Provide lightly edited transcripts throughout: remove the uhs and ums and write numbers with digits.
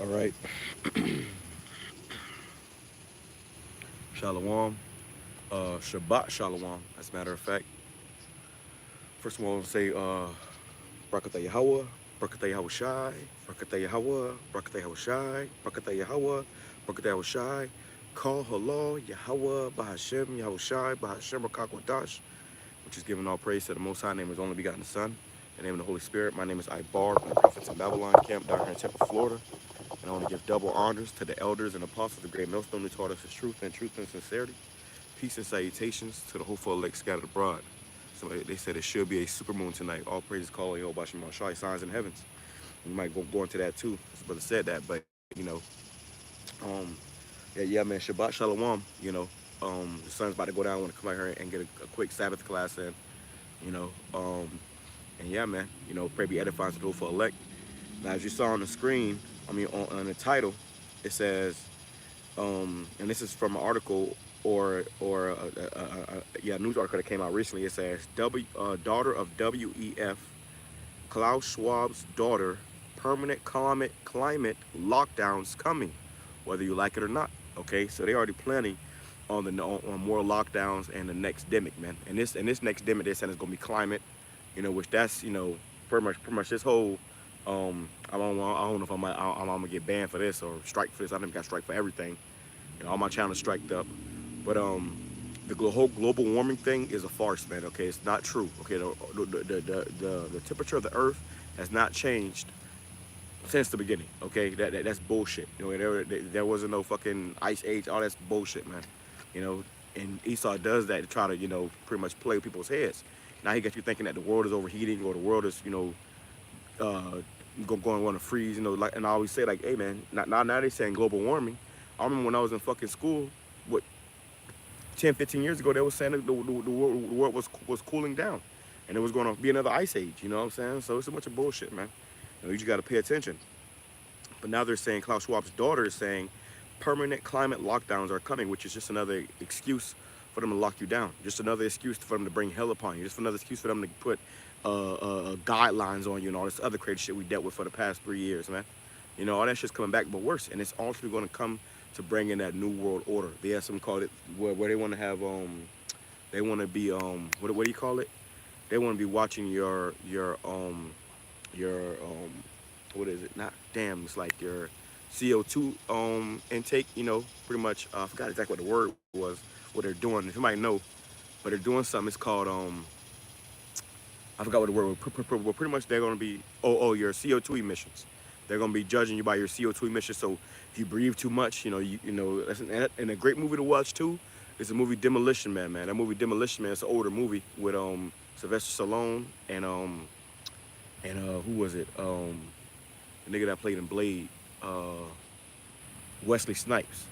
All right. Shalom. Shabbat Shalom, as a matter of fact. First of all, I want to say Barakatah Yahawah, Barakatah Yahawashi, Barakatah Yahawah, Barakatah Yahawashi, Barakatah Yahawah, Barakatah Yahawashi. Call halal Yahawah, BAHASHAM, Yahawashi, BAHASHAM, QADASH, which is giving all praise to the Most High. Name is only begotten Son. In the name of the Holy Spirit. My name is Ibar from the Prophets in Babylon camp down here in Tampa, Florida. And I want to give double honors to the elders and apostles of the great millstone who taught us the truth and sincerity. Peace and salutations to the hopeful elect scattered abroad. So they said it should be a supermoon tonight. All praises call YAHAWASHI, signs in heavens. We might go into that too. His brother said that, but um, yeah, man, Shabbat Shalom. The sun's about to go down. I want to come out here and get a quick Sabbath class in. You know, um, and yeah, man, pray be edifying to the hopeful elect. Now, as you saw on the screen, on the title, it says, and this is from an article or news article that came out recently. It says, daughter of WEF, Klaus Schwab's daughter, permanent climate lockdowns coming, whether you like it or not. Okay, so they already planning on more lockdowns and the next demic, man. And this next demic they said is gonna be climate, which that's pretty much this whole. I don't know if I'm gonna get banned for this or strike for this. I think I got strike for everything. All my channels striked up, but the whole global warming thing is a farce, man. Okay, it's not true. Okay, the temperature of the Earth has not changed since the beginning. Okay, that's bullshit. There wasn't no fucking ice age. All that's bullshit, man. You know, and Esau does that to try to pretty much play with people's heads. Now he got you thinking that the world is overheating or the world is uh, going to freeze. Like, and I always say like, hey man, now they saying global warming. I remember when I was in fucking school, what 10, 15 years ago, they were saying that the world was cooling down, and it was going to be another ice age. You know what I'm saying? So it's a bunch of bullshit, man. You just got to pay attention. But now they're saying Klaus Schwab's daughter is saying permanent climate lockdowns are coming, which is just another excuse for them to lock you down. Just another excuse for them to bring hell upon you. Just another excuse for them to put guidelines on you and all this other crazy shit we dealt with for the past 3 years, man. All that shit's coming back, but worse. And it's ultimately going to come to bring in that new world order. They have some called it where they want to have they want to be what do you call it? They want to be watching your what is it? Not damn. It's like your CO2 intake. Pretty much. I forgot exactly what the word was. What they're doing. If you might know, but they're doing something. It's called I forgot what the word was. Well, pretty much they're gonna be your CO2 emissions. They're gonna be judging you by your CO2 emissions. So if you breathe too much, and a great movie to watch too is the movie Demolition Man. Man, that movie Demolition Man. It's an older movie with Sylvester Stallone and who was it? The nigga that played in Blade, Wesley Snipes.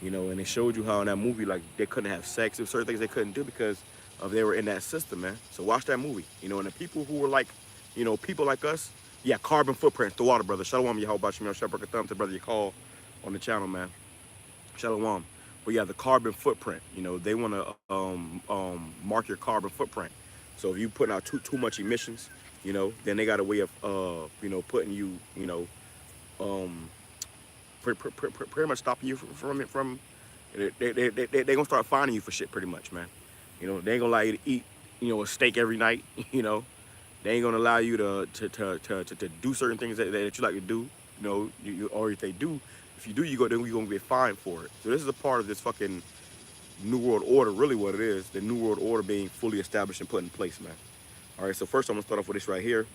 And they showed you how in that movie like they couldn't have sex. There were certain things they couldn't do because of they were in that system, man. So watch that movie. And the people who were like, people like us, yeah, carbon footprint, the water, brother. Shalom, YAHAWASHI, Shabbat a thumb to brother you call on the channel, man. Shalom. But yeah, the carbon footprint. They want to mark your carbon footprint. So if you putting out too much emissions, then they got a way of putting you, um, pretty much stopping you from they gonna start finding you for shit pretty much, man. They ain't gonna allow you to eat, a steak every night. They ain't gonna allow you to do certain things that you like to do. Or if they do, if you do, you're gonna get fined for it. So this is a part of this fucking new world order. Really, what it is, the new world order being fully established and put in place, man. All right. So first, I'm gonna start off with this right here.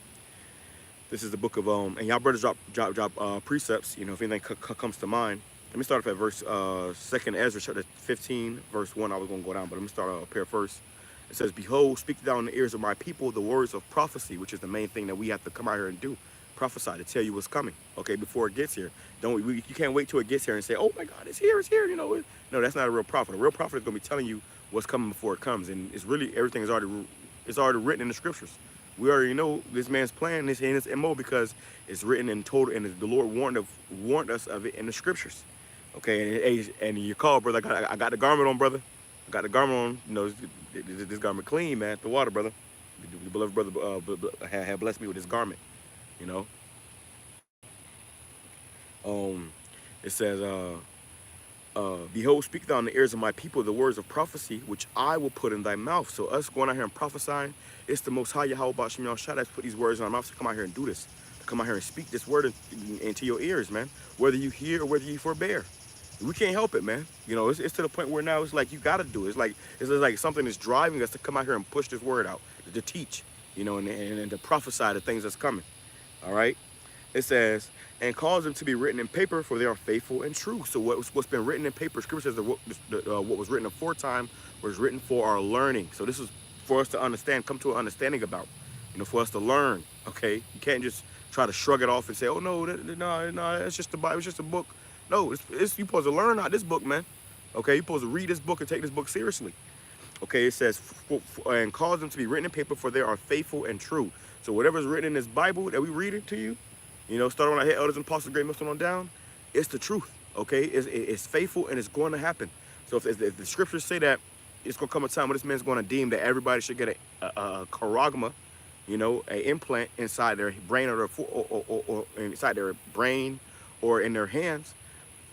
This is the book of and y'all brothers drop precepts. If anything comes to mind. Let me start off at verse 2nd Ezra chapter 15 verse 1. I was gonna go down, but let me start up here first. It says, "Behold, speak down in the ears of my people the words of prophecy," which is the main thing that we have to come out here and do. Prophesy to tell you what's coming. Okay, before it gets here. You can't wait till it gets here and say, "Oh my God, it's here, it's here." No, that's not a real prophet. A real prophet is gonna be telling you what's coming before it comes, and it's really everything is already written in the scriptures. We already know this man's plan, his MO, because it's written in total, and the Lord warned us of it in the scriptures. Okay, and you call, brother. I got the garment on, brother. I got the garment on. This garment clean, man. The water, brother. The beloved brother had blessed me with this garment. You know. Um, it says, behold, speak thou in the ears of my people the words of prophecy, which I will put in thy mouth. So us going out here and prophesying, it's the Most High Yahweh Bashim Yahushua that's put these words in our mouth to come out here and do this. To come out here and speak this word into your ears, man. Whether you hear or whether you forbear. We can't help it, man. You know, it's to the point where now it's like you got to do it. It's like something that's driving us to come out here and push this word out, to teach, you know, and to prophesy the things that's coming. All right. It says, and cause them to be written in paper, for they are faithful and true. So what's been written in paper, Scripture says that what was written aforetime was written for our learning. So this is for us to understand, come to an understanding about, you know, for us to learn. Okay, you can't just try to shrug it off and say, oh no, no, it's just the Bible, it's just a book. No, you're supposed to learn out this book, man. Okay, you're supposed to read this book and take this book seriously. Okay, it says, and cause them to be written in paper, for they are faithful and true. So whatever's written in this Bible that we read it to you, you know, starting when I hit elders and apostles, great millstone on down, it's the truth, okay? It's faithful and it's going to happen. So if the scriptures say that it's going to come a time when this man's going to deem that everybody should get a charagma, you know, an implant inside their brain or inside their brain or in their hands,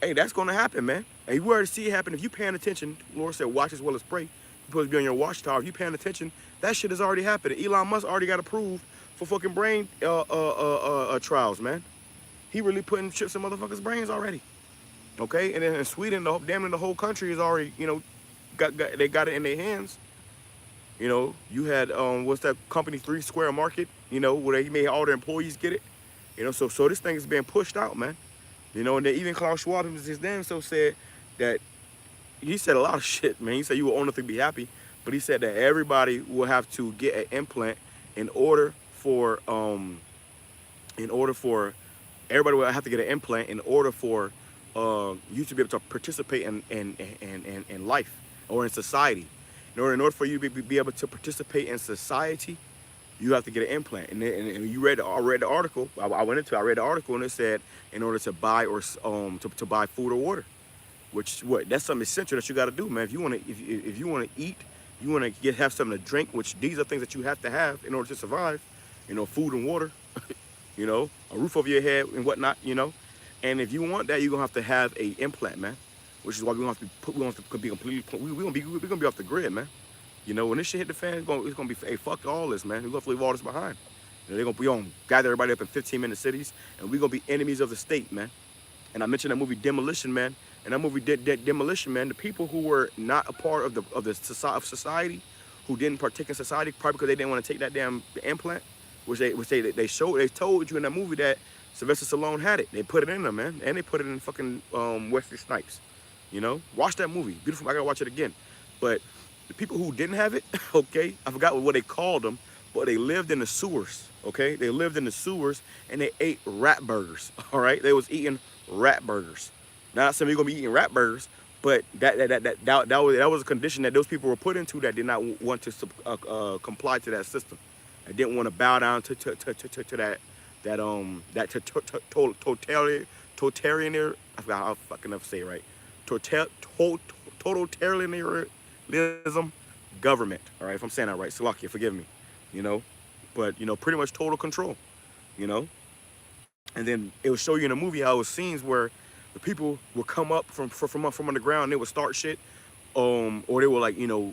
hey, that's going to happen, man. And you already see it happen. If you're paying attention, the Lord said, watch as well as pray. You're supposed to be on your watchtower. If you're paying attention, that shit has already happened. Elon Musk already got approved for fucking brain trials, man. He really putting chips in motherfuckers' brains already. Okay, and then in Sweden, damn near the whole country is already, you know, they got it in their hands. You know, you had what's that company, 3 Square Market, you know, where they made all their employees get it. You know, so this thing is being pushed out, man. You know, and then even Klaus Schwab his damn self said that, he said a lot of shit, man. He said you will only be happy, but he said that everybody will have to get an implant in order for everybody will have to get an implant in order for you to be able to participate in life or in society. In order for you to be able to participate in society, you have to get an implant. And you read I read the article. I read the article, and it said in order to buy or to buy food or water, which that's something essential that you got to do, man. If you want to if you want to eat, you want to have something to drink, which these are things that you have to have in order to survive. You know, food and water, you know, a roof over your head and whatnot, you know. And if you want that, you're gonna have to have a implant, man. Which is why we're gonna be completely, we're gonna be off the grid, man. You know, when this shit hit the fan, it's gonna be, hey, fuck all this, man. We're gonna leave all this behind. You know, they're gonna gather everybody up in 15-minute cities, and we're gonna be enemies of the state, man. And I mentioned that movie Demolition Man, and that movie Demolition Man. The people who were not a part of society, who didn't partake in society, probably because they didn't want to take that damn implant, which they told you in that movie that Sylvester Stallone had it. They put it in there, man, and they put it in fucking Wesley Snipes. You know, watch that movie. Beautiful. I gotta watch it again. But the people who didn't have it, okay, I forgot what they called them, but they lived in the sewers. Okay, they lived in the sewers and they ate rat burgers. All right, they was eating rat burgers. Not saying you're gonna be eating rat burgers, but that was a condition that those people were put into that did not want to comply to that system. I didn't want to bow down to that totalitarian. I forgot how fucking enough to say it right. Totalitarianism government. All right, if I'm saying that right, Salakia, forgive me. You know, but you know, pretty much total control. You know, and then it would show you in the movie how it was scenes where the people would come up from underground. And they would start shit. Or they were like, you know,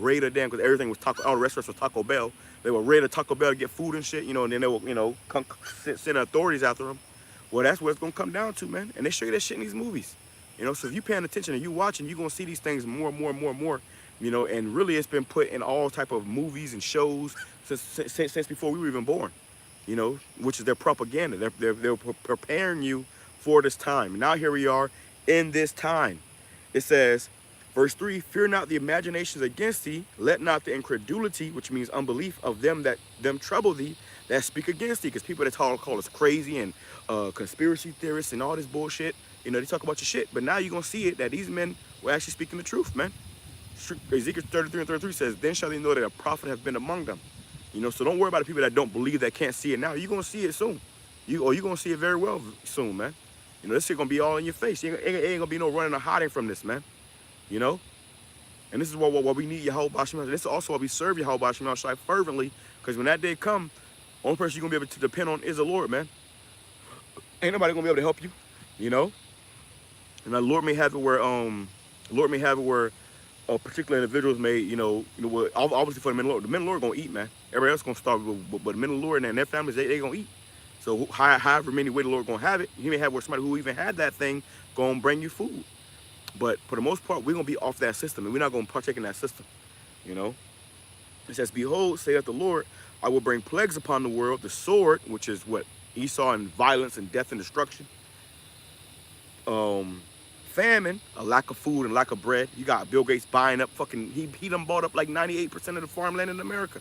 raid a damn, because everything was all the restaurants was Taco Bell. They would raid a Taco Bell to get food and shit, you know, and then they would, you know, send authorities after them. Well, that's what it's gonna come down to, man. And they show you that shit in these movies, you know. So if you paying attention and you watching, you're gonna see these things more and more and more and more, you know. And really, it's been put in all type of movies and shows since before we were even born, you know, which is their propaganda. They're preparing you for this time. Now here we are in this time. It says, verse 3, fear not the imaginations against thee, let not the incredulity, which means unbelief, of them trouble thee, that speak against thee. Because people that call us crazy and conspiracy theorists and all this bullshit, you know, they talk about your shit. But now you're going to see it that these men were actually speaking the truth, man. Ezekiel 33 and 33 says, then shall they know that a prophet has been among them. You know, so don't worry about the people that don't believe, that can't see it now. You're going to see it soon. You're going to see it very well soon, man. You know, this shit gonna be all in your face. Ain't gonna be no running or hiding from this, man. You know? And this is what we need Yahweh Basham. This is also why we serve Yahweh Basham fervently, because when that day come, only person you're gonna be able to depend on is the Lord, man. Ain't nobody gonna be able to help you, you know. And the Lord may have it where Lord may have it where particular individuals may, what obviously for the men of the Lord gonna eat, man. Everybody else gonna starve, but the men of the Lord and their families, they gonna eat. So however many way the Lord gonna have it, He may have where somebody who even had that thing gonna bring you food. But for the most part, we're gonna be off that system, and we're not gonna partake in that system. You know, it says, "Behold, saith the Lord, I will bring plagues upon the world: the sword, which is what Esau, and violence and death and destruction. Um, famine, a lack of food and lack of bread. You got Bill Gates buying up fucking. He done bought up like 98% of the farmland in America,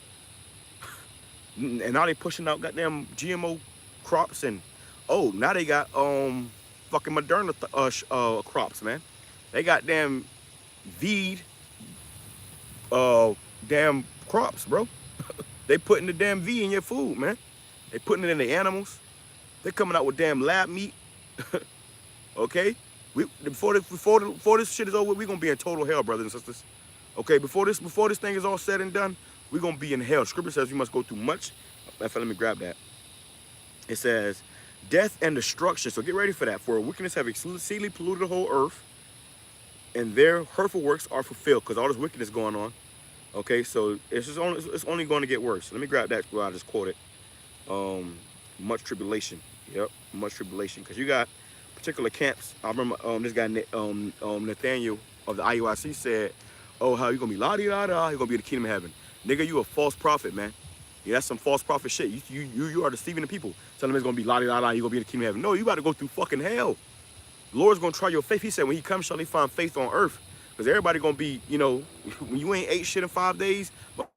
and now they pushing out goddamn GMO crops, and oh, now they got fucking Moderna crops, man. They got damn Veed damn crops, bro. They putting the damn V in your food, man. They putting it in the animals. They coming out with damn lab meat. Okay, before this shit is over, we gonna be in total hell, brothers and sisters. Okay, before this thing is all said and done, we gonna be in hell. Scripture says we must go through much. Let me grab that. It says death and destruction. So get ready for that. For wickedness have exceedingly polluted the whole earth, and their hurtful works are fulfilled. Because all this wickedness going on. Okay, so it's only going to get worse. Let me grab that where I just quoted. Much tribulation. Yep, much tribulation. Because you got particular camps. I remember this guy Nathaniel of the IUIC said, "Oh, how you gonna be la-di-da-da? You're gonna be in the kingdom of heaven, nigga? You a false prophet, man. Yeah, that's some false prophet shit. You are deceiving the people. Telling them it's gonna be la-di-da-da. You gonna be in the kingdom of heaven. No, you got to go through fucking hell. The Lord's gonna try your faith. He said, when He comes, shall He find faith on earth? Because everybody gonna be, when you ain't ate shit in 5 days,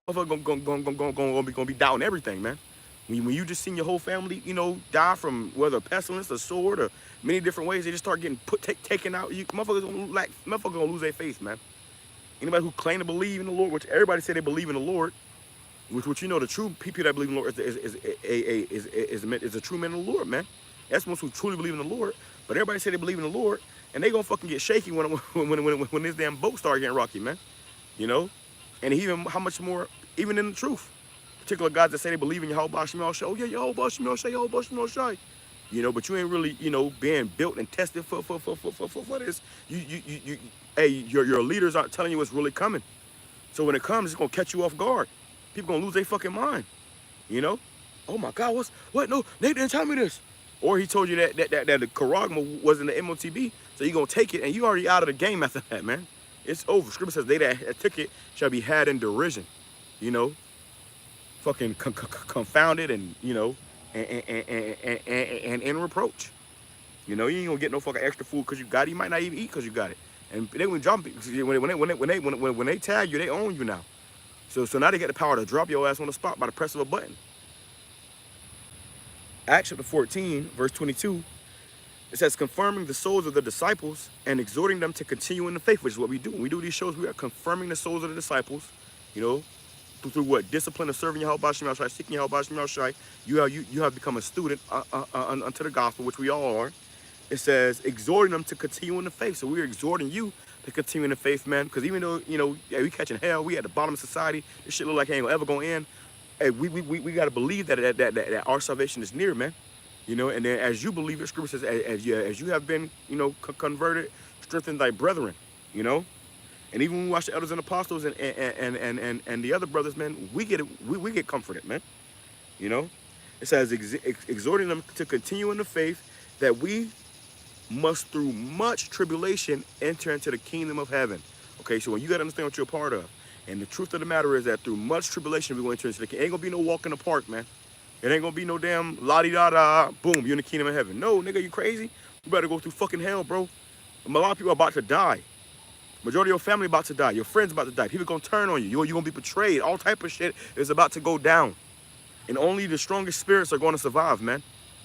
motherfucker gonna be doubting everything, man. When you just seen your whole family, die from whether pestilence or sword or many different ways, they just start getting taken out. Motherfuckers gonna lose their faith, man. Anybody who claim to believe in the Lord, which everybody say they believe in the Lord, which the true people that believe in the Lord is a true man of the Lord, man. That's ones who truly believe in the Lord. But everybody say they believe in the Lord, and they gonna fucking get shaky when this damn boat start getting rocky, man. And even how much more, even in the truth. Particular guys that say they believe in YAHAWASHI, oh yeah, YAHAWASHI. But you ain't really, being built and tested for this. Hey, your leaders aren't telling you what's really coming. So when it comes, it's gonna catch you off guard. People gonna lose their fucking mind. Oh my God, what? No, they didn't tell me this. Or he told you that the charagma was in the MOTB, so you gonna take it, and you already out of the game after that, man. It's over. Scripture says they that took it shall be had in derision. Fucking confounded and and in reproach. You ain't gonna get no fucking extra food because you got it. You might not even eat because you got it. And they when jump when they tag you, they own you now. So now they get the power to drop your ass on the spot by the press of a button. Acts chapter 14, verse 22, it says, confirming the souls of the disciples and exhorting them to continue in the faith, which is what we do. When we do these shows, we are confirming the souls of the disciples, through what? Discipline of serving YAHAWASHI, seeking YAHAWASHI. You have become a student unto the gospel, which we all are. It says, exhorting them to continue in the faith. So we're exhorting you to continue in the faith, man. Because even though, we catching hell, we at the bottom of society, this shit look like it ain't ever gonna end. Hey, we got to believe that our salvation is near, man. And then as you believe it, Scripture says, as you have been, converted, strengthen thy brethren, And even when we watch the elders and apostles and the other brothers, man, we get comforted, man. It says, exhorting them to continue in the faith, that we must through much tribulation enter into the kingdom of heaven. Okay, so when you got to understand what you're a part of. And the truth of the matter is that through much tribulation, we're going to enter into the kingdom. Ain't going to be no walk in the park, man. It ain't going to be no damn la-di-da-da, boom, you're in the kingdom of heaven. No, nigga, you crazy? You better go through fucking hell, bro. A lot of people are about to die. Majority of your family about to die. Your friends about to die. People going to turn on you. You're going to be betrayed. All type of shit is about to go down. And only the strongest spirits are going to survive, man.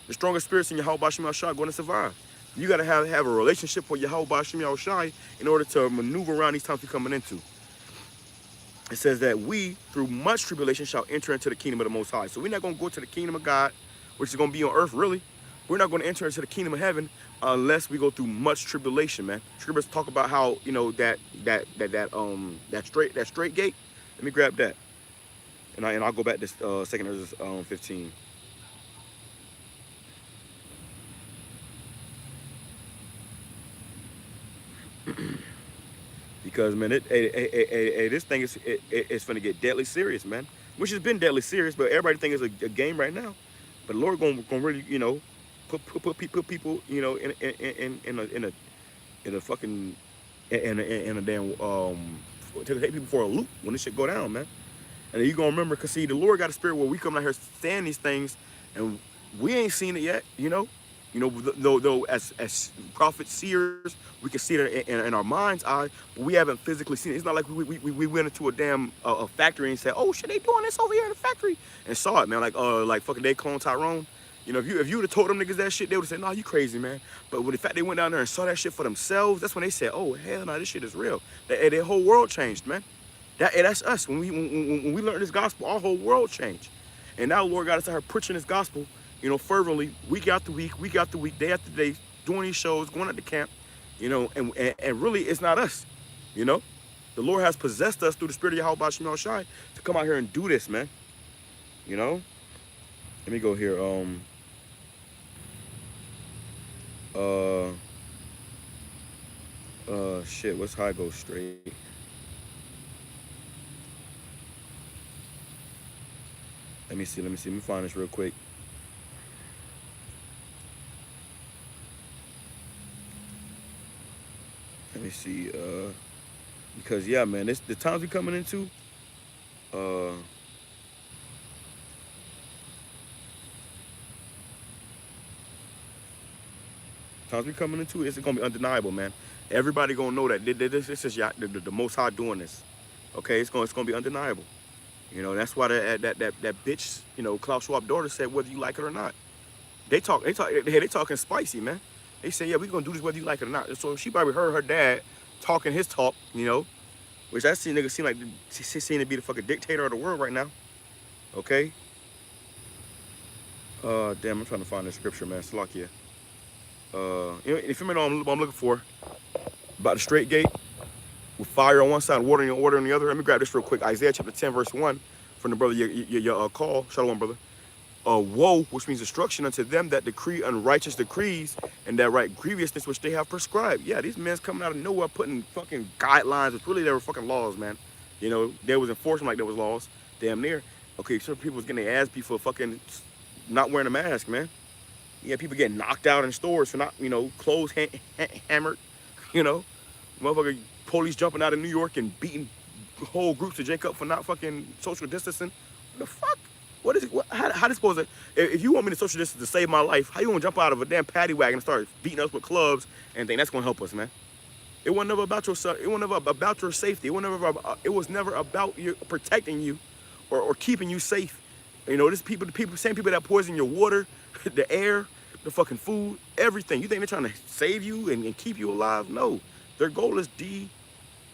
The strongest spirits in YAHAWASHI are going to survive. You got to have a relationship with YAHAWASHI in order to maneuver around these times we're coming into. It says that we, through much tribulation, shall enter into the kingdom of the Most High. So we're not going to go to the kingdom of God, which is going to be on earth, really. We're not going to enter into the kingdom of heaven unless we go through much tribulation, man. Scriptures talk about how, that straight gate. Let me grab that. And I'll go back to 2 Ezra 15. Because man, this thing is it's gonna get deadly serious, man. Which has been deadly serious, but everybody think it's a game right now. But the Lord gonna really, you know, put people, you know, in a fucking in a damn to take people for a loop when this shit go down, man. And you gonna remember, cause see, the Lord got a spirit where we come out here saying these things, and we ain't seen it yet, you know. You know, though as prophets, seers, we can see it in our mind's eye, but we haven't physically seen it. It's not like we went into a damn a factory and said, oh shit, they doing this over here in the factory, and saw it, man. Like fucking they clone Tyrone. You know, if you would have told them niggas that shit, they would have said, nah, you crazy, man. But when the fact they went down there and saw that shit for themselves, that's when they said, oh hell no, this shit is real. Their whole world changed, man. That's us. When we learned this gospel, our whole world changed. And now the Lord got us out here preaching this gospel, you know, fervently, week after week, day after day, doing these shows, going out to camp, you know, and really it's not us, you know. The Lord has possessed us through the spirit of YAHAWASHI to come out here and do this, man. You know? Let me go here. Shit, what's how I go straight? Let me see, let me find this real quick. Let me see, because yeah, man, this the times we coming into, it's gonna be undeniable, man. Everybody gonna know that this is the Most High doing this. Okay, it's gonna be undeniable. You know, that's why that bitch, you know, Klaus Schwab's daughter said whether you like it or not. They talking spicy, man. They say, yeah, we're gonna do this whether you like it or not. So she probably heard her dad talking his talk, you know, which that nigga seem like she seem to be the fucking dictator of the world right now. Okay. Damn, I'm trying to find the scripture, man. Salakia. You know, if you know what I'm looking for, about the straight gate with fire on one side, water on the other. Let me grab this real quick. Isaiah chapter 10, verse 1, from the brother your call. Shalom, brother. Woe, which means destruction unto them that decree unrighteous decrees and that write grievousness which they have prescribed. Yeah, these men's coming out of nowhere putting fucking guidelines, which really they were fucking laws, man. You know, they was enforcing like there was laws, damn near. Okay, some people was getting their ass beat for fucking not wearing a mask, man. Yeah, people getting knocked out in stores for not, you know, clothes hammered, you know. Motherfucker, police jumping out of New York and beating whole groups of Jacob for not fucking social distancing. What the fuck? What is it? How this supposed to? If you want me to social distance to save my life, how you gonna jump out of a damn paddy wagon and start beating us with clubs and think that's gonna help us, man? It was never about yourself. It was never about your safety. It was never about you protecting you or keeping you safe. You know, same people that poison your water, the air, the fucking food, everything. You think they're trying to save you and keep you alive? No, their goal is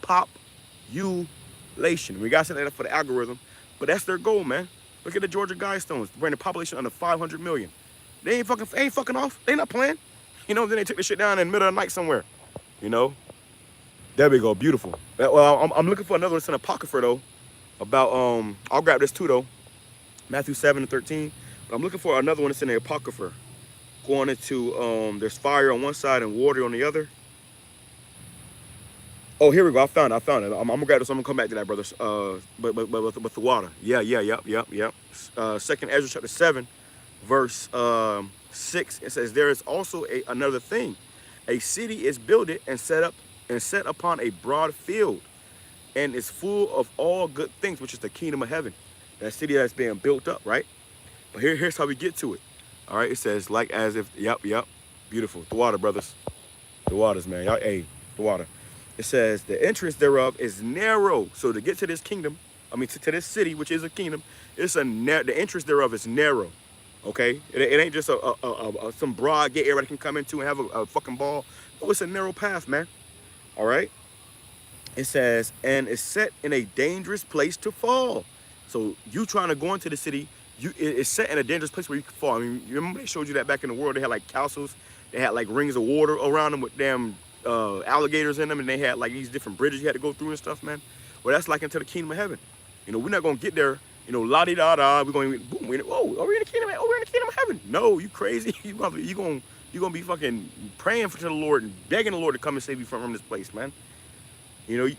depopulation. We got to say that for the algorithm, but that's their goal, man. Look at the Georgia Guidestones, bring the population under 500 million. They ain't fucking off. They not playing. You know, then they took the shit down in the middle of the night somewhere. You know, there we go, beautiful. Well, I'm looking for another one. It's an apocrypha though. About I'll grab this too though. Matthew 7 and 13. But I'm looking for another one that's in the apocrypha. Going into there's fire on one side and water on the other. Oh, here we go. I found it. I'm gonna grab this. I'm gonna come back to that, brothers. But the water. Yep. Second Ezra chapter 7, verse 6. It says, there is also another thing. A city is builded and set upon a broad field, and is full of all good things, which is the kingdom of heaven. That city that's being built up, right? But here's how we get to it. All right. It says, like as if. Yep. Beautiful. The water, brothers. The waters, man. Y'all, hey, the water. It says the entrance thereof is narrow. So to get to this kingdom, to this city, which is a kingdom, the entrance thereof is narrow. Okay, it ain't just some broad gate everybody can come into and have a fucking ball. No, it's a narrow path, man. All right. It says, and it's set in a dangerous place to fall. So you trying to go into the city, it's set in a dangerous place where you can fall. I mean, you remember they showed you that back in the world? They had like castles, they had like rings of water around them with damn alligators in them, and they had like these different bridges you had to go through and stuff, man. Well, that's like into the kingdom of heaven. You know, we're not gonna get there, you know, la-di-da-da, we're going, boom, oh, are we in the kingdom of heaven? No, you crazy. you gonna You're gonna be fucking praying to the Lord and begging the Lord to come and save you from this place, man. You know,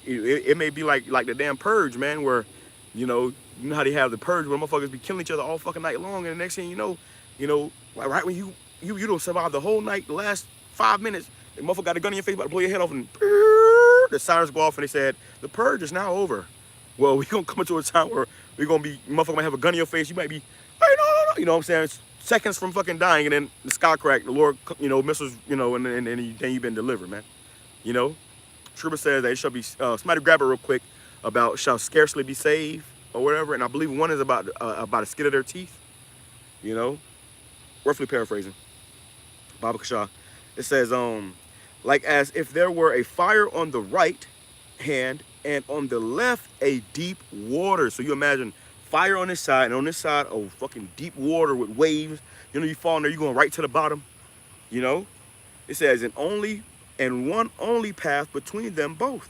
it may be like the damn purge, man, where, you know how they have the purge where motherfuckers be killing each other all fucking night long, and the next thing you know, right when you don't survive the whole night, the last 5 minutes, the motherfucker got a gun in your face about to blow your head off, and the sirens go off, and they said the purge is now over. Well, we gonna come into a time where we gonna be, motherfucker might have a gun in your face, you might be, hey, no, you know what I'm saying? It's seconds from fucking dying, and then the sky crack, the Lord, missiles, and then you've been delivered, man. You know, Scripture says that it shall be, somebody grab it real quick, about shall scarcely be saved, or whatever, and I believe one is about a skin of their teeth, roughly paraphrasing, Baba Kasha. It says, like as if there were a fire on the right hand, and on the left a deep water. So you imagine fire on this side, and on this side, fucking deep water with waves. You fall in there, you're going right to the bottom. It says, and one only path between them both,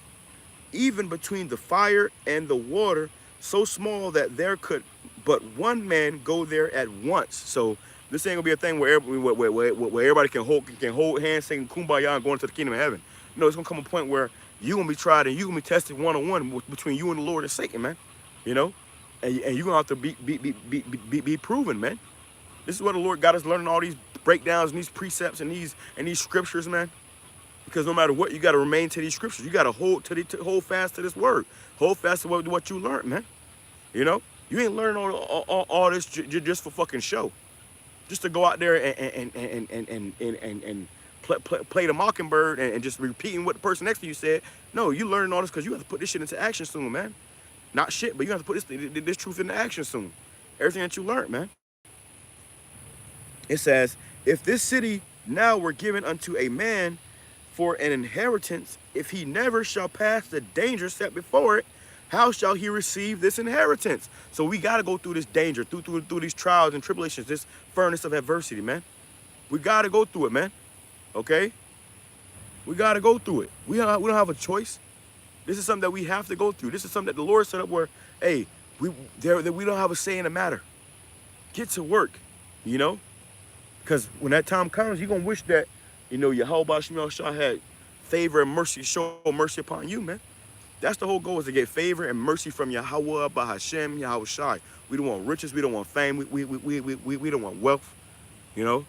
even between the fire and the water, so small that there could but one man go there at once. So this ain't gonna be a thing where everybody can hold hands, sing kumbaya, and go into the kingdom of heaven. No, it's gonna come a point where you're gonna be tried and you're gonna be tested one-on-one between you and the Lord and Satan, man. And you're gonna have to be proven, man. This is what the Lord got us learning, all these breakdowns and these precepts and these scriptures, man. Because no matter what, you got to remain to these scriptures. You got to hold fast to this word. Hold fast to what you learned, man. You ain't learning all this just for fucking show. Just to go out there and play the mockingbird and just repeating what the person next to you said. No, you learning all this because you have to put this shit into action soon, man. Not shit, but you have to put this truth into action soon. Everything that you learned, man. It says, if this city now were given unto a man for an inheritance, if he never shall pass the danger set before it, how shall he receive this inheritance? So we got to go through this danger, through these trials and tribulations, this furnace of adversity, man. We got to go through it, man. Okay? We got to go through it. We don't have a choice. This is something that we have to go through. This is something that the Lord set up where, hey, we don't have a say in the matter. Get to work, Because when that time comes, you're going to wish that, YAHAWASHI had favor and mercy, show mercy upon you, man. That's the whole goal, is to get favor and mercy from Yahawah, BAHASHAM, YAHAWASHI. We don't want riches, we don't want fame, we don't want wealth, the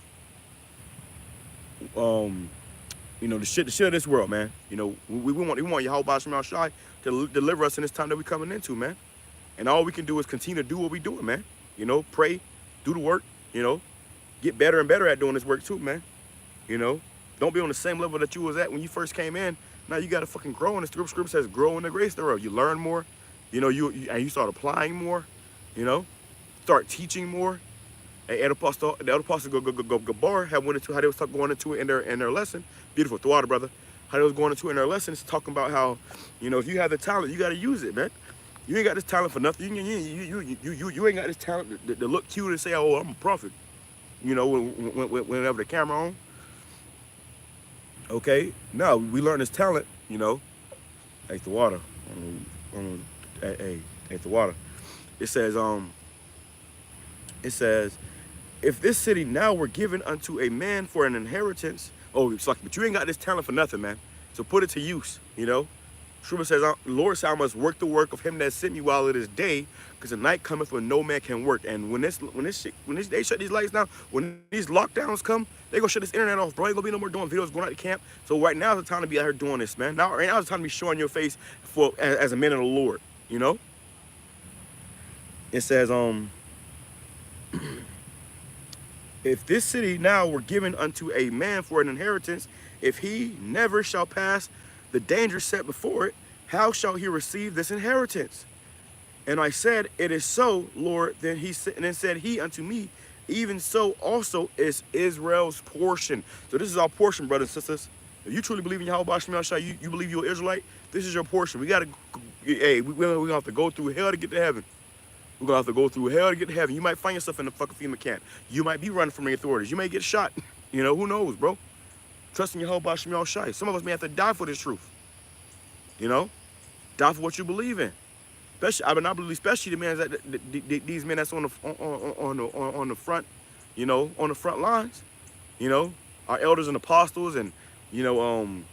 shit of this world, man. We want YAHAWASHI to deliver us in this time that we're coming into, man. And all we can do is continue to do what we're doing, man. Pray, do the work, get better and better at doing this work too, man. Don't be on the same level that you was at when you first came in. Now you got to fucking grow, and the scripture says grow in the grace thereof. You learn more, and you start applying more, start teaching more. The other apostle Gabar had went into how they was going into it in their lesson. Beautiful, the water, brother. How they was going into it in their lesson. It's talking about how, if you have the talent, you got to use it, man. You ain't got this talent for nothing. You ain't got this talent to look cute and say, oh, I'm a prophet. Whenever the camera on. Okay, now we learn this talent, Hey, the water. Hey, the water. It says, if this city now were given unto a man for an inheritance, but you ain't got this talent for nothing, man. So put it to use, Scripture says, the Lord said, I must work the work of him that sent me while it is day, because the night cometh when no man can work. And when they shut these lights down, when these lockdowns come, they gonna shut this internet off, bro. Ain't gonna be no more doing videos, going out to camp. So right now is the time to be out here doing this, man. Right now is the time to be showing your face as a man of the Lord, It says, if this city now were given unto a man for an inheritance, if he never shall pass the danger set before it, how shall he receive this inheritance? And I said, it is so, Lord. Then said he unto me, even so also is Israel's portion. So this is our portion, brothers and sisters. If you truly believe in YAHAWASHI, you believe you're an Israelite, this is your portion. We gotta, we're gonna have to go through hell to get to heaven. We're gonna have to go through hell to get to heaven. You might find yourself in a fucking FEMA camp. You might be running from the authorities. You may get shot. Who knows, bro? Trust in YAHAWASHI. Some of us may have to die for this truth. Die for what you believe in. Especially the men these men that's on the front, on the front lines. you know, our elders and apostles, and you know,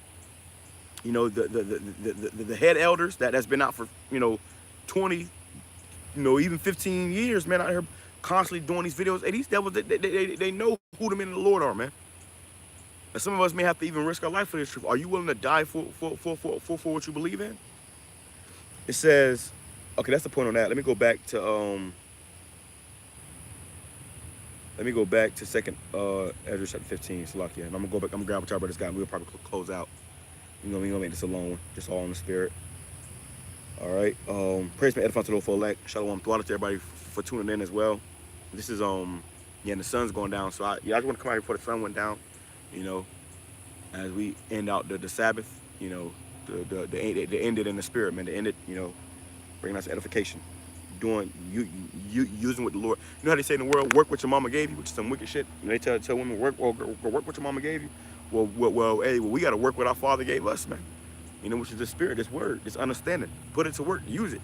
the head elders that's been out for 20, even 15 years, man, out here constantly doing these videos. And these devils, they know who the men of the Lord are, man. And some of us may have to even risk our life for this truth. Are you willing to die for what you believe in? It says, okay, that's the point on that. Let me go back to second Ezra chapter 15. Salakia. And I'm gonna go back. I'm gonna grab what y'all brothers got. We'll probably close out. We gonna make this a long one, just all in the spirit. All right. Praise be edifying to the Lord for elect. Shalom to everybody for tuning in as well. This is yeah, and the sun's going down, so I just want to come out here before the sun went down. As we end out the Sabbath, the end it in the spirit, man. The end it, bringing us edification, using what the Lord. You know how they say in the world, work what your mama gave you, which is some wicked shit. And they tell women, work what your mama gave you. Well, hey, we got to work what our Father gave us, man. Which is the spirit, this word, this understanding. Put it to work, use it.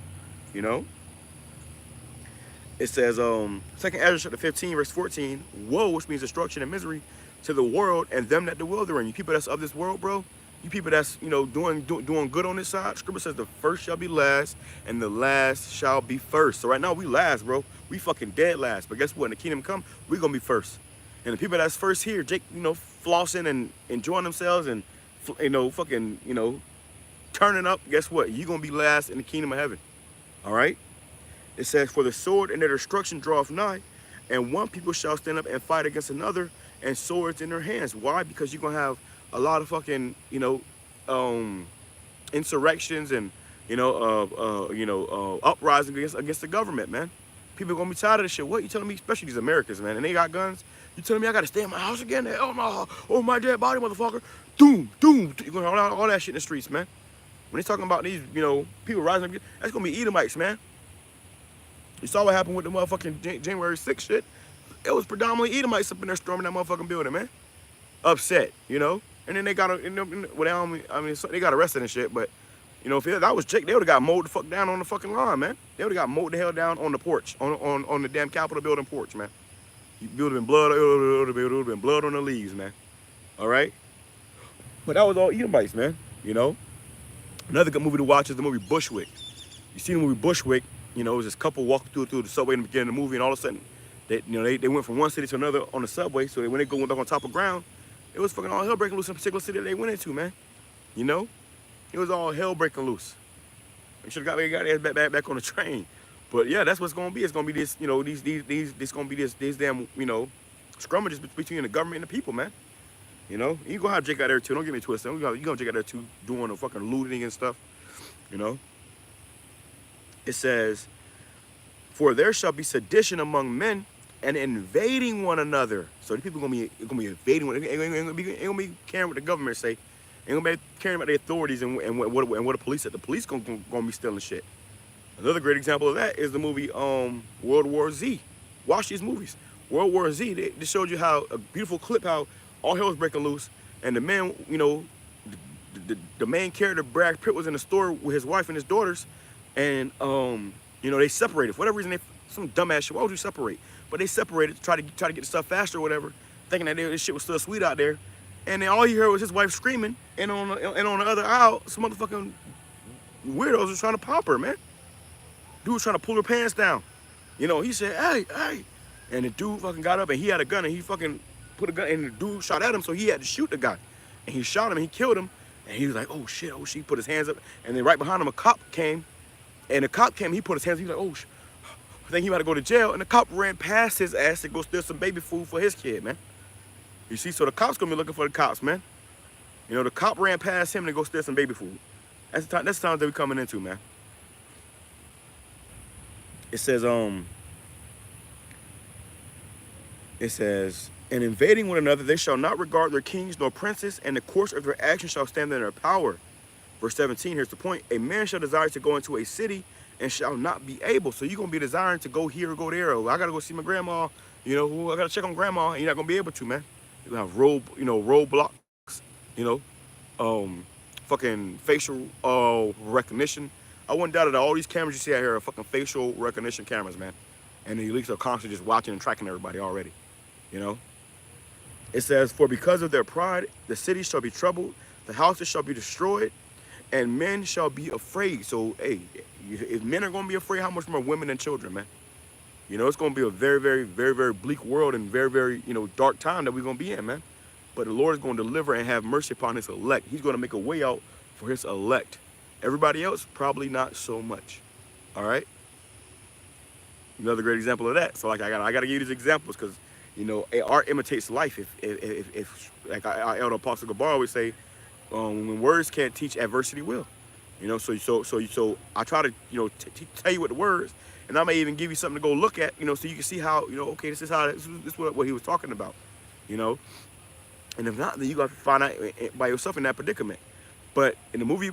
It says, 2 Ezra chapter 15, verse 14, woe, which means destruction and misery, to the world and them that dwell therein. You people that's of this world, bro. You people that's doing good on this side. Scripture says the first shall be last and the last shall be first. So right now we last, bro. We fucking dead last. But guess what? When the kingdom come, we gonna be first. And the people that's first here, Jake, flossing and enjoying themselves and fucking turning up. Guess what? You gonna be last in the kingdom of heaven. All right. It says, for the sword and their destruction draweth nigh, and one people shall stand up and fight against another, and swords in their hands. Why? Because you're gonna have a lot of fucking insurrections and uprising against the government, man. People are gonna be tired of this shit. What you telling me? Especially these Americans, man, and they got guns. You telling me I gotta stay in my house again? Oh my dead body, motherfucker. Doom. You're gonna have all that shit in the streets, man. When they talking about these, people rising up, that's gonna be Edomites, man. You saw what happened with the motherfucking January 6th shit. It was predominantly Edomites up in there storming that motherfucking building, man. Upset, And then they got, they got arrested and shit. But, if that was Jake, they would have got mowed the fuck down on the fucking lawn, man. They would have got mowed the hell down on the porch, on the damn Capitol building porch, man. It would have been blood. It would have been blood on the leaves, man. All right. But that was all Edomites, man. Another good movie to watch is the movie Bushwick. You see the movie Bushwick? It was this couple walking through the subway in the beginning of the movie, and all of a sudden, they went from one city to another on the subway. So when they go back on top of ground, it was fucking all hell breaking loose in a particular city that they went into, man. It was all hell breaking loose. They should have got their ass back on the train. But yeah, that's what's gonna be. It's gonna be this, this gonna be this damn, scrummages between the government and the people, man. You gonna have Jake out there too. Don't get me twisted. You gonna Jake out there too, doing the fucking looting and stuff. It says, for there shall be sedition among men and invading one another. So the people gonna be invading one. Ain't gonna be caring what the government say. Ain't gonna be caring about the authorities and what the police said. The police gonna be stealing shit. Another great example of that is the movie World War Z. Watch these movies. World War Z. They showed you how a beautiful clip, how all hell was breaking loose, and the man, the main character Brad Pitt was in the store with his wife and his daughters, and they separated for whatever reason. Some dumbass shit. Why would you separate? But they separated to try to get the stuff faster or whatever, thinking that this shit was still sweet out there. And then all he heard was his wife screaming, and on the other aisle, some motherfucking weirdos was trying to pop her, man. Dude was trying to pull her pants down. He said, hey. And the dude fucking got up, and he had a gun, and he fucking put a gun, and the dude shot at him, so he had to shoot the guy. And he shot him, and he killed him. And he was like, oh shit, he put his hands up. And then right behind him, a cop came. And the cop came, he put his hands, he was like, oh shit. I think he about to go to jail. And the cop ran past his ass to go steal some baby food for his kid, man. You see, so the cops gonna be looking for the cops, man. The cop ran past him to go steal some baby food. That's the times that we coming into, man. It says, and invading one another, they shall not regard their kings nor princes, and the course of their actions shall stand in their power. Verse 17, here's the point. A man shall desire to go into a city and shall not be able. So you're going to be desiring to go here or go there. Or I got to go see my grandma. I got to check on grandma. And you're not going to be able to, man. You're going to have roadblocks, fucking facial recognition. I wouldn't doubt that all these cameras you see out here are fucking facial recognition cameras, man. And the elites are constantly just watching and tracking everybody already, It says, for because of their pride, the city shall be troubled, the houses shall be destroyed, and men shall be afraid. So, hey, if men are going to be afraid, how much more women and children, man? You know, it's going to be a very, very, very, very bleak world and very, very, dark time that we're going to be in, man. But the Lord is going to deliver and have mercy upon his elect. He's going to make a way out for his elect. Everybody else, probably not so much. All right? Another great example of that. So, like, I got to give you these examples because, art imitates life. If like our elder Apostle Gabar always say, when words can't teach, adversity will. So I try to, tell you what the words, and I may even give you something to go look at, so you can see how, okay, this is what he was talking about, And if not, then you got to find out by yourself in that predicament. But in the movie,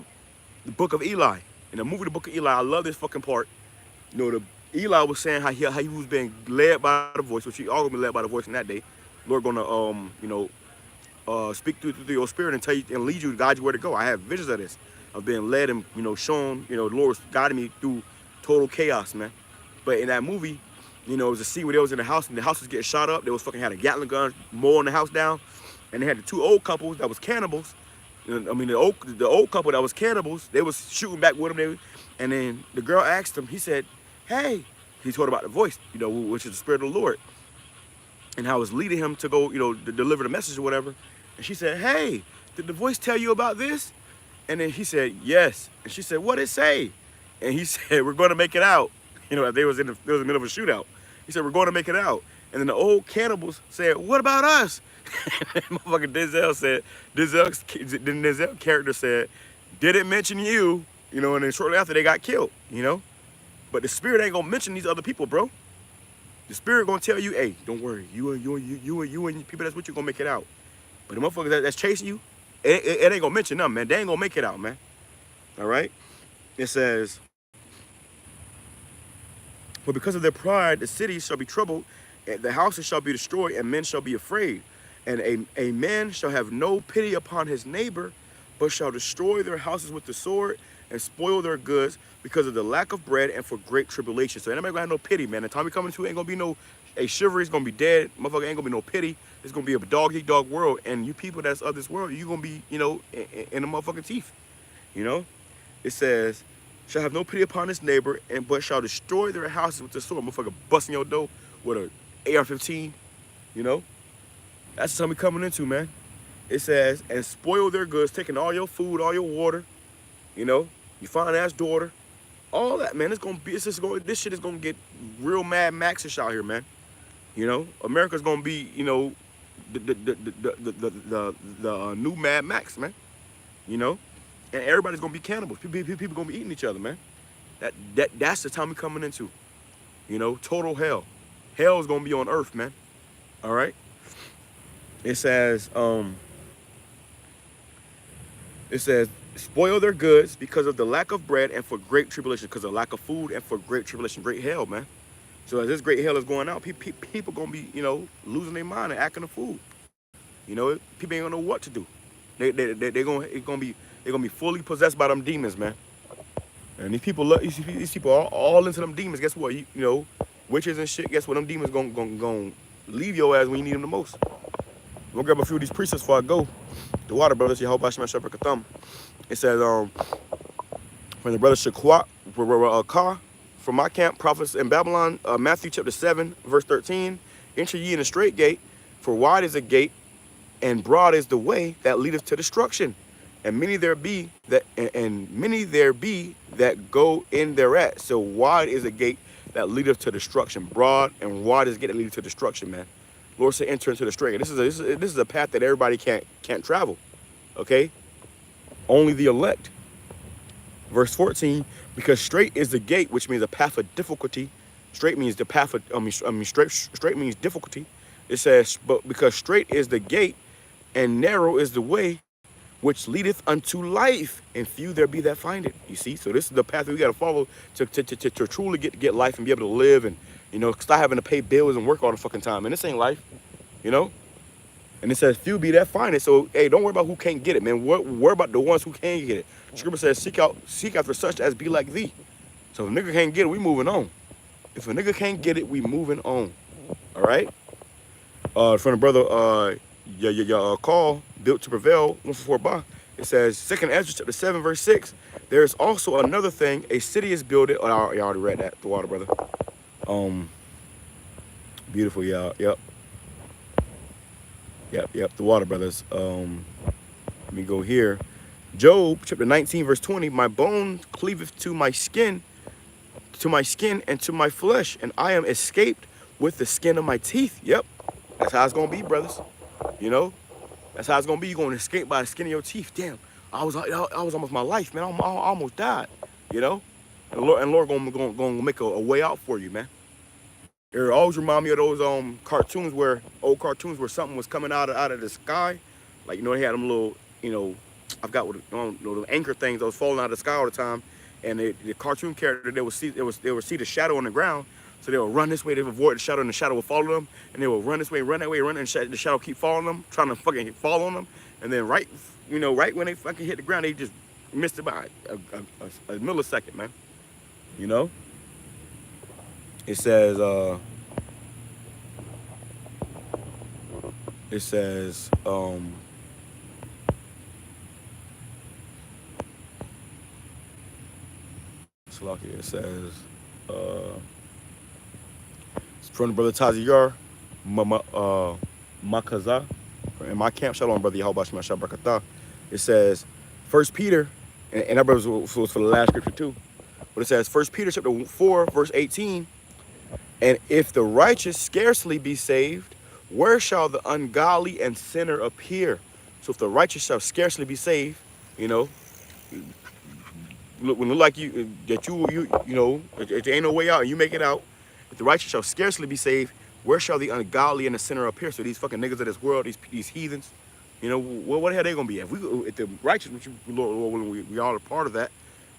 The Book of Eli, The Book of Eli, I love this fucking part. Eli was saying how he was being led by the voice, which he always been led by the voice in that day. Lord gonna speak through your spirit and tell you and lead you, guide you where to go. I have visions of this, of being led and shown. The Lord was guiding me through total chaos, man. But in that movie, it was a scene where they was in the house and the house was getting shot up. They was fucking had a Gatling gun mowing the house down, and they had the two old couples that was cannibals. The old couple that was cannibals, they was shooting back with them. And then the girl asked him. He said, "Hey," he told about the voice, which is the Spirit of the Lord, and how it was leading him to go, to deliver the message or whatever. And she said, "Hey, did the voice tell you about this?" And then he said, "Yes." And she said, "What did it say?" And he said, "We're going to make it out." They was in the middle of a shootout. He said, "We're going to make it out." And then the old cannibals said, "What about us?" And motherfucking Denzel character said, "Didn't mention you," and then shortly after they got killed, But the Spirit ain't gonna mention these other people, bro. The Spirit gonna tell you, "Hey, don't worry, you and people that's with you gonna make it out." But the motherfuckers that's chasing you, it ain't gonna mention them, man. They ain't gonna make it out, man. All right? It says, "For because of their pride, the cities shall be troubled, and the houses shall be destroyed, and men shall be afraid. And a man shall have no pity upon his neighbor, but shall destroy their houses with the sword and spoil their goods because of the lack of bread and for great tribulation." So anybody gonna have no pity, man. The time we coming to ain't gonna be no chivalry. It's gonna be dead. Motherfucker ain't gonna be no pity. It's gonna be a dog-eat-dog world. And you people that's of this world, you gonna be, in the motherfucking teeth. It says, "Shall have no pity upon his neighbor, but shall destroy their houses with the sword." Motherfucker busting your door with a AR-15. That's the time we coming into, man. It says, "And spoil their goods," taking all your food, all your water, your fine ass daughter, all that, man. This shit is gonna get real Mad Max-ish out here, man. America's gonna be, the new Mad Max, man. And everybody's gonna be cannibals. People gonna be eating each other, man. That's the time we coming into. Total hell. Hell is gonna be on earth, man. All right. It says, "Spoil their goods because of the lack of bread and for great tribulation," because of lack of food and for great tribulation, great hell, man. So as this great hell is going out, people gonna be, losing their mind and acting a fool. People ain't gonna know what to do. They're gonna be fully possessed by them demons, man. And these people are all into them demons. Guess what? Witches and shit. Guess what? Them demons gonna leave your ass when you need them the most. I'm gonna grab a few of these precepts before I go. The water brothers, YAHAWASHI Shepherd Katham. It says, from the brother Shakwa, from my camp, prophets in Babylon, Matthew chapter 7, verse 13. "Enter ye in a straight gate, for wide is the gate, and broad is the way that leadeth to destruction. And many there be that go in thereat." So wide is the gate that leadeth to destruction. Broad and wide is the gate that leadeth to destruction, man. Lord said, "Enter into the straight." This is a path that everybody can't travel. Okay? Only the elect. Verse 14, "Because straight is the gate," which means a path of difficulty. Straight means the path of straight means difficulty. It says, "But because straight is the gate, and narrow is the way which leadeth unto life, and few there be that find it." You see, so this is the path that we got to follow to truly get life and be able to live and stop having to pay bills and work all the fucking time. And this ain't life, And it says, "Few be that find it." So hey, don't worry about who can't get it, man. Worry about the ones who can get it. The scripture says, "Seek after such as be like thee." So if a nigga can't get it, we moving on. If a nigga can't get it, we moving on. All right. From the brother your call built to prevail 144 ba. It says second Ezra chapter 7 verse 6. There is also another thing. A city is builded. Oh, I already read that. The water, brother. Um, Beautiful, y'all. Yep. The water, brothers. Let me go here. Job chapter 19 verse 20. My bone cleaveth to my skin and to my flesh, and I am escaped with the skin of my teeth. Yep, that's how it's gonna be, brothers. You know, that's how it's gonna be. You're gonna escape by the skin of your teeth. Damn, I was almost my life, man. I almost died. You know, and Lord gonna make a way out for you, man. It always remind me of those cartoons old cartoons where something was coming out of the sky, like they had them little I forgot what the anchor things that was falling out of the sky all the time, and the cartoon character they would see the shadow on the ground, so they would run this way to avoid the shadow, and the shadow would follow them, and they would run this way, run that way, and the shadow keep following them, trying to fucking fall on them, and then right when they fucking hit the ground, they just missed it by a millisecond, man. You know. It says, it says, from the brother Taziyar, Makaza, in my camp, Shalom, brother YAHAWASHI, Masha Barakatah. It says, 1 Peter, and that brother was for the last scripture too, but it says, 1 Peter chapter 4, verse 18, and if the righteous scarcely be saved, where shall the ungodly and sinner appear? So if the righteous shall scarcely be saved, when look like it ain't no way out and you make it out, if the righteous shall scarcely be saved, where shall the ungodly and the sinner appear? So these fucking niggas of this world, these heathens, what the hell they gonna be? If the righteous, which Lord, we all are part of that,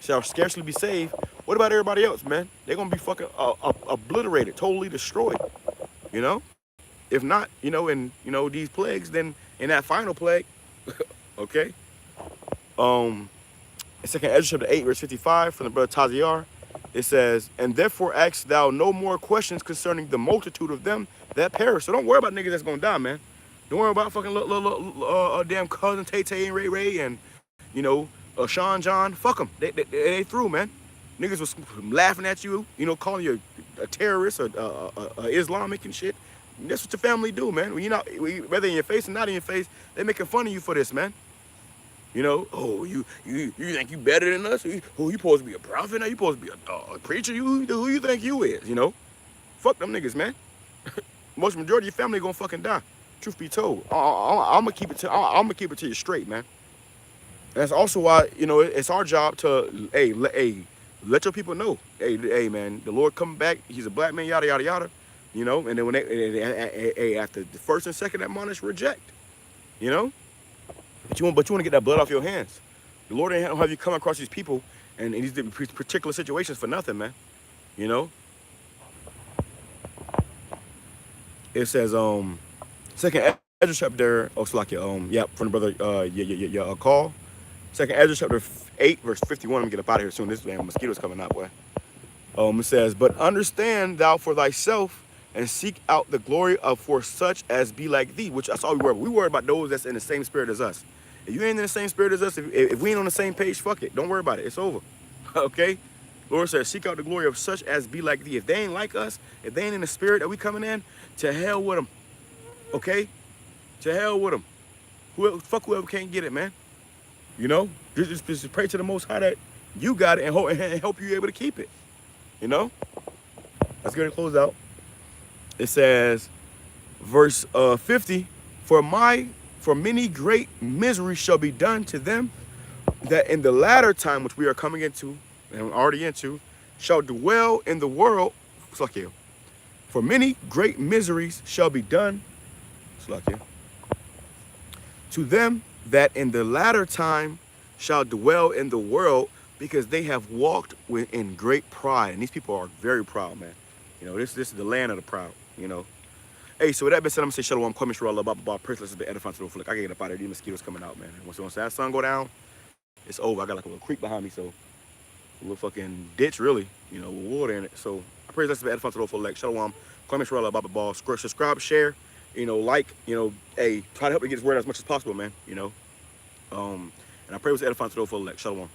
shall scarcely be saved, what about everybody else, man? They're gonna be fucking obliterated, totally destroyed. If not, in these plagues, then in that final plague, okay. In 2 Ezra chapter 8, verse 55, from the brother Taziyar, it says, and therefore ask thou no more questions concerning the multitude of them that perish. So don't worry about niggas that's gonna die, man. Don't worry about fucking damn cousin Tay Tay and Ray Ray and Sean John. Fuck them. They through, man. Niggas was laughing at you, calling you a terrorist or Islamic and shit. That's what your family do, man. When whether in your face or not in your face, they making fun of you for this, man. Oh, you think you better than us? You supposed to be a prophet now? You supposed to be a preacher? Who you think you is? Fuck them niggas, man. Most majority of your family gonna fucking die. Truth be told, I'm gonna keep it to you straight, man. And that's also why it's our job to let your people know, hey man, the Lord coming back. He's a black man, yada yada yada. And then when they after the first and second admonish, reject. But you want to get that blood off your hands. The Lord ain't have you come across these people and in these particular situations for nothing, man. It says second Ezra chapter from the brother call. Second Ezra chapter 8 verse 51. I'm gonna get up out of here soon. This damn mosquito's coming out, boy. It says, but understand thou for thyself and seek out the glory of for such as be like thee, which that's all we worry about. We worry about those that's in the same spirit as us. If you ain't in the same spirit as us, if we ain't on the same page, fuck it. Don't worry about it. It's over. Okay? Lord says, seek out the glory of such as be like thee. If they ain't like us, if they ain't in the spirit that we coming in, to hell with them. Okay? To hell with them. Fuck whoever can't get it, man. Just pray to the Most High that you got it and help you able to keep it. Let's get it closed out. It says, verse 50, for many great miseries shall be done to them that in the latter time, which we are coming into and already into, shall dwell in the world. For many great miseries shall be done to them that in the latter time shall dwell in the world, because they have walked in great pride. And these people are very proud, man. This is the land of the proud, Hey, so with that being said, I'm going to say shalom, kwame shalom, blah, praise, let's be edifying to the flick. I can get up out of here. These mosquitoes coming out, man. Once that sun go down, it's over. I got like a little creek behind me, so a little fucking ditch, really, with water in it. So I praise, let's be edifying to the flick. Shalom, kwame shalom, blah, subscribe, share, like, hey, try to help me get his word out as much as possible, man. And I pray with the edifying to the full elect. Shalom.